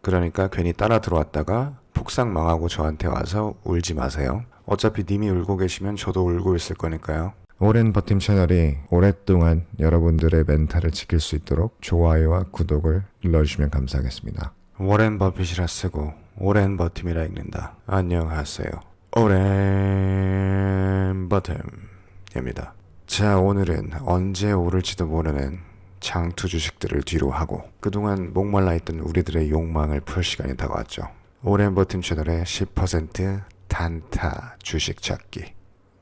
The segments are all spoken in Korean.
그러니까 괜히 따라 들어왔다가 폭삭 망하고 저한테 와서 울지 마세요. 어차피 님이 울고 계시면 저도 울고 있을 거니까요. 오랜 버팀 채널이 오랫동안 여러분들의 멘탈을 지킬 수 있도록 좋아요와 구독을 눌러주시면 감사하겠습니다. 워렌 버핏이라 쓰고 오랜 버팀이라 읽는다. 안녕하세요. 오랜 버팀입니다. 자, 오늘은 언제 오를지도 모르는 장투 주식들을 뒤로 하고 그동안 목말라 있던 우리들의 욕망을 풀 시간이 다가왔죠. 오랜 버팀 채널의 10% 단타 주식 찾기.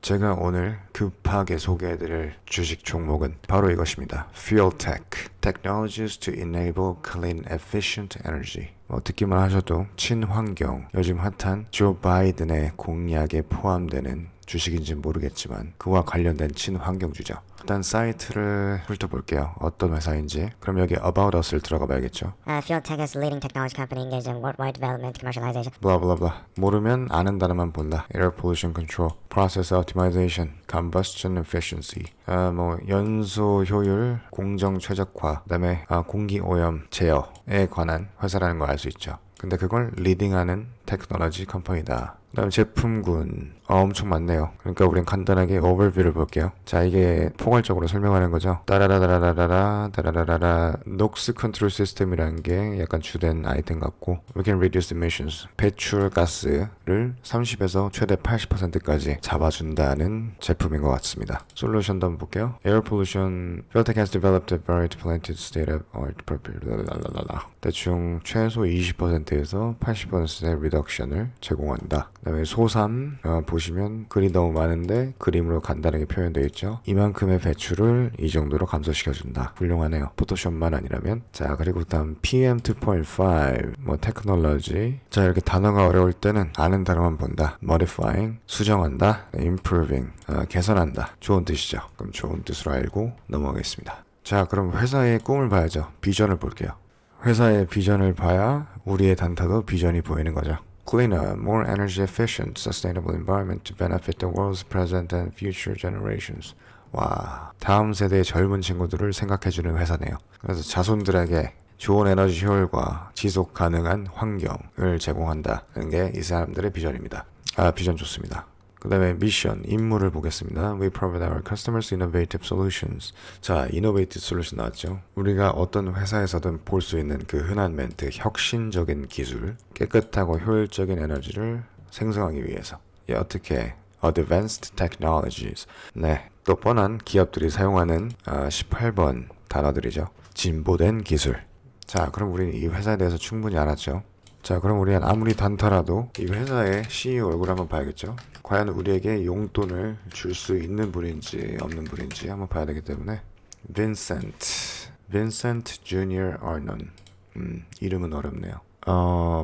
제가 오늘 급하게 소개해드릴 주식 종목은 바로 이것입니다. Fuel Tech, Technologies to Enable Clean Efficient Energy. 듣기만 하셔도 친환경, 요즘 핫한 조 바이든의 공약에 포함되는 주식인지 모르겠지만 그와 관련된 친환경주죠. 일단 사이트를 훑어볼게요. 어떤 회사인지. 그럼 여기 About Us를 들어가 봐야겠죠. Fuel Tech is a leading technology company engaged in worldwide development, commercialization. 블라블라블라. 모르면 아는 단어만 본다. Air Pollution Control, Process Optimization, Combustion Efficiency. 연소 효율, 공정 최적화, 그다음에 공기 오염 제어에 관한 회사라는 걸 알 수 있죠. 근데 그걸 리딩하는 테크놀로지 컴퍼니다. 그다음 제품군 엄청 많네요. 그러니까 우린 간단하게 오버뷰를 볼게요. 자, 이게 포괄적으로 설명하는 거죠. 따라라라라라라 녹스 컨트롤 시스템이라는 게 약간 주된 아이템 같고, we can reduce emissions, 배출 가스를 30에서 최대 80%까지 잡아준다는 제품인 것 같습니다. 솔루션도 한번 볼게요. Air pollution, Fuel Tech has developed a varied planted state of art 대충 최소 20%에서 80%의 리덕션을 제공한다. 그다음에 소삼 보시면 글이 너무 많은데 그림으로 간단하게 표현되어 있죠. 이만큼의 배출을 이 정도로 감소시켜준다. 훌륭하네요. 포토숍만 아니라면. 자, 그리고 다음 PM2.5 테크놀로지. 자, 이렇게 단어가 어려울 때는 아는 단어만 본다. modifying, 수정한다. improving, 개선한다. 좋은 뜻이죠. 그럼 좋은 뜻으로 알고 넘어가겠습니다. 자, 그럼 회사의 꿈을 봐야죠. 비전을 볼게요. 회사의 비전을 봐야 우리의 단타도 비전이 보이는 거죠. Cleaner, more energy efficient, sustainable environment to benefit the world's present and future generations. 와, 다음 세대의 젊은 친구들을 생각해주는 회사네요. 그래서 자손들에게 좋은 에너지 효율과 지속 가능한 환경을 제공한다는 게 이 사람들의 비전입니다. 비전 좋습니다. 그 다음에 미션, 임무를 보겠습니다. We provide our customers innovative solutions. 자, innovative solution 나왔죠. 우리가 어떤 회사에서든 볼 수 있는 그 흔한 멘트, 혁신적인 기술, 깨끗하고 효율적인 에너지를 생성하기 위해서. 어떻게? Advanced technologies. 네, 또 뻔한 기업들이 사용하는 18번 단어들이죠. 진보된 기술. 자, 그럼 우리는 이 회사에 대해서 충분히 알았죠. 자, 그럼 우리는 아무리 단타라도 이 회사의 CEO 얼굴 한번 봐야겠죠. 과연 우리에게 용돈을 줄 수 있는 분인지 없는 분인지 한번 봐야 되기 때문에. 빈센트 주니어 아넌. 이름은 어렵네요.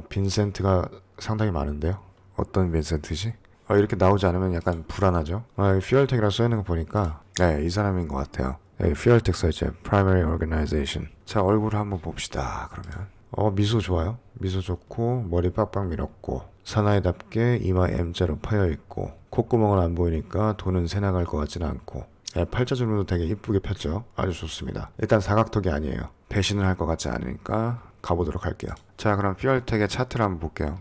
빈센트가 상당히 많은데요. 어떤 빈센트지? 이렇게 나오지 않으면 약간 불안하죠. 퓨얼텍이라고 써있는 거 보니까 네, 이 사람인 것 같아요. 퓨얼텍 써있죠. Primary Organization. 자, 얼굴을 한번 봅시다. 그러면 미소 좋아요. 미소 좋고 머리 빡빡 밀었고 사나이답게 이마 M자로 파여있고 콧구멍은 안 보이니까 돈은 새 나갈 것 같지는 않고 팔자주름도 되게 이쁘게 폈죠. 아주 좋습니다. 일단 사각턱이 아니에요. 배신을 할 것 같지 않으니까 가보도록 할게요. 자, 그럼 퓨얼텍의 차트를 한번 볼게요.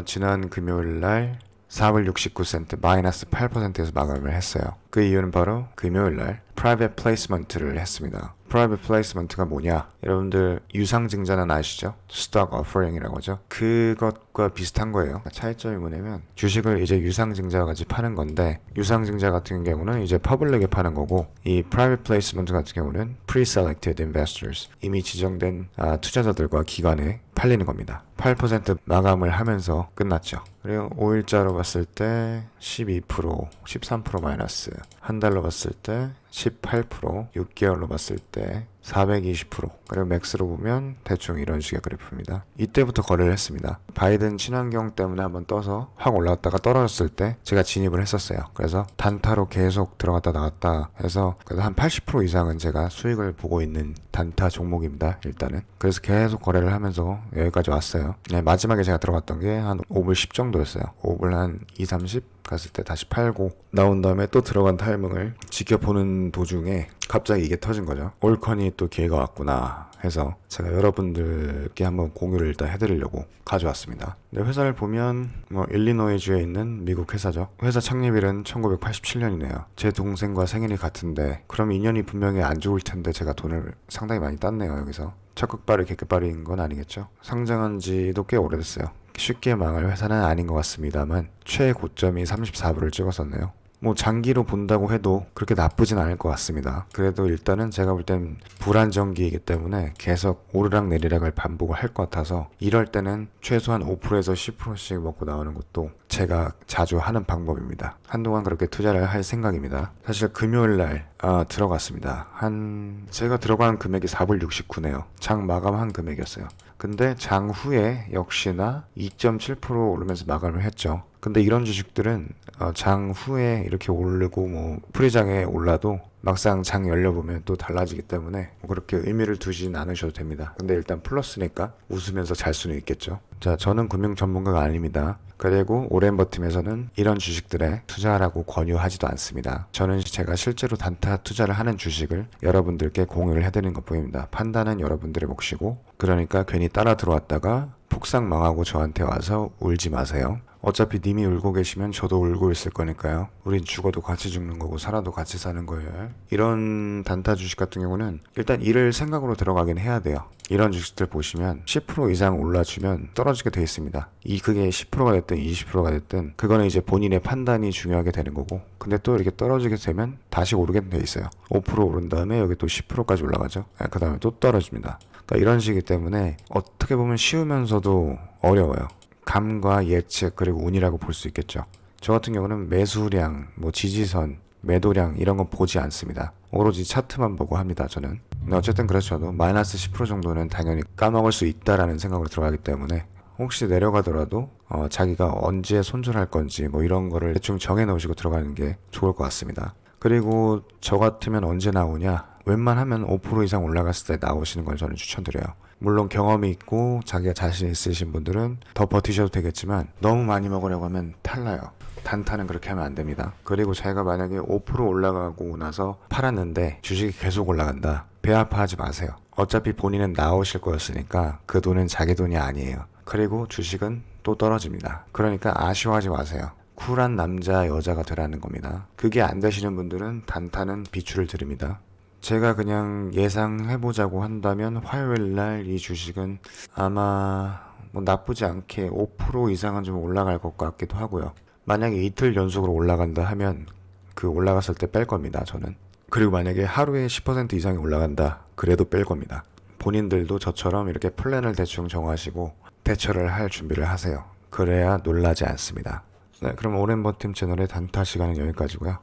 지난 금요일날 4불 69센트 마이너스 8%에서 마감을 했어요. 그 이유는 바로 금요일날 프라이빗 플레이스먼트를 했습니다. 프라이빗 플레이스먼트가 뭐냐? 여러분들 유상증자는 아시죠? 스톡 오퍼링이라고 하죠. 그것과 비슷한 거예요. 차이점이 뭐냐면 주식을 이제 유상증자와 같이 파는 건데, 유상증자 같은 경우는 이제 퍼블릭에 파는 거고, 이 프라이빗 플레이스먼트 같은 경우는 pre-selected investors, 이미 지정된 투자자들과 기관에 팔리는 겁니다. 8% 마감을 하면서 끝났죠. 그리고 5일자로 봤을 때 12%, 13% 마이너스, 한 달로 봤을 때 18%, 6개월로 봤을 때 420%, 그리고 맥스로 보면 대충 이런 식의 그래프입니다. 이때부터 거래를 했습니다. 바이든 친환경 때문에 한번 떠서 확 올라갔다가 떨어졌을 때 제가 진입을 했었어요. 그래서 단타로 계속 들어갔다 나갔다 해서 그래도 한 80% 이상은 제가 수익을 보고 있는 단타 종목입니다. 일단은. 그래서 계속 거래를 하면서 여기까지 왔어요. 네, 마지막에 제가 들어갔던 게 한 5불 10 정도였어요. 5불 한 2, 30 갔을 때 다시 팔고 나온 다음에 또 들어간 타이밍을 지켜보는 도중에 갑자기 이게 터진 거죠. 올컨이 또 기회가 왔구나 해서 제가 여러분들께 한번 공유를 일단 해드리려고 가져왔습니다. 근데 회사를 보면 일리노이주에 있는 미국 회사죠. 회사 창립일은 1987년이네요. 제 동생과 생일이 같은데 그럼 인연이 분명히 안 좋을 텐데 제가 돈을 상당히 많이 땄네요. 여기서 적극발이 개끗발인 건 아니겠죠. 상장한 지도 꽤 오래됐어요. 쉽게 망할 회사는 아닌 것 같습니다만 최고점이 34불을 찍었었네요. 뭐 장기로 본다고 해도 그렇게 나쁘진 않을 것 같습니다. 그래도 일단은 제가 볼 땐 불안정기이기 때문에 계속 오르락 내리락을 반복을 할 것 같아서 이럴 때는 최소한 5%에서 10%씩 먹고 나오는 것도 제가 자주 하는 방법입니다. 한동안 그렇게 투자를 할 생각입니다. 사실 금요일날 들어갔습니다. 제가 들어간 금액이 4불 69네요. 장 마감한 금액이었어요. 근데 장 후에 역시나 2.7% 오르면서 마감을 했죠. 근데 이런 주식들은 장 후에 이렇게 오르고 뭐 프리장에 올라도 막상 장 열려보면 또 달라지기 때문에 그렇게 의미를 두진 않으셔도 됩니다. 근데 일단 플러스니까 웃으면서 잘 수는 있겠죠. 자, 저는 금융 전문가가 아닙니다. 그리고 오랜 버팀에서는 이런 주식들에 투자하라고 권유하지도 않습니다. 저는 제가 실제로 단타 투자를 하는 주식을 여러분들께 공유를 해드리는 것 뿐입니다. 판단은 여러분들의 몫이고, 그러니까 괜히 따라 들어왔다가 폭삭 망하고 저한테 와서 울지 마세요. 어차피 님이 울고 계시면 저도 울고 있을 거니까요. 우린 죽어도 같이 죽는 거고 살아도 같이 사는 거예요. 이런 단타 주식 같은 경우는 일단 이를 생각으로 들어가긴 해야 돼요. 이런 주식들 보시면 10% 이상 올라주면 떨어지게 돼 있습니다. 그게 10%가 됐든 20%가 됐든 그거는 이제 본인의 판단이 중요하게 되는 거고, 근데 또 이렇게 떨어지게 되면 다시 오르게 돼 있어요. 5% 오른 다음에 여기 또 10%까지 올라가죠. 그 다음에 또 떨어집니다. 그러니까 이런 식이기 때문에 어떻게 보면 쉬우면서도 어려워요. 감과 예측 그리고 운이라고 볼 수 있겠죠. 저 같은 경우는 매수량, 뭐 지지선, 매도량 이런 건 보지 않습니다. 오로지 차트만 보고 합니다. 저는. 근데 어쨌든 그렇죠. 마이너스 10% 정도는 당연히 까먹을 수 있다라는 생각으로 들어가기 때문에 혹시 내려가더라도 자기가 언제 손절할 건지 뭐 이런 거를 대충 정해 놓으시고 들어가는 게 좋을 것 같습니다. 그리고 저 같으면 언제 나오냐? 웬만하면 5% 이상 올라갔을 때 나오시는 걸 저는 추천드려요. 물론 경험이 있고 자기가 자신 있으신 분들은 더 버티셔도 되겠지만 너무 많이 먹으려고 하면 탈라요. 단타는 그렇게 하면 안 됩니다. 그리고 자기가 만약에 5% 올라가고 나서 팔았는데 주식이 계속 올라간다. 배 아파하지 마세요. 어차피 본인은 나오실 거였으니까 그 돈은 자기 돈이 아니에요. 그리고 주식은 또 떨어집니다. 그러니까 아쉬워하지 마세요. 쿨한 남자 여자가 되라는 겁니다. 그게 안 되시는 분들은 단타는 비추를 드립니다. 제가 그냥 예상해보자고 한다면 화요일날 이 주식은 아마 뭐 나쁘지 않게 5% 이상은 좀 올라갈 것 같기도 하고요. 만약에 이틀 연속으로 올라간다 하면 그 올라갔을 때 뺄 겁니다. 저는. 그리고 만약에 하루에 10% 이상이 올라간다 그래도 뺄 겁니다. 본인들도 저처럼 이렇게 플랜을 대충 정하시고 대처를 할 준비를 하세요. 그래야 놀라지 않습니다. 네, 그럼 오랜 버팀 채널의 단타 시간은 여기까지고요.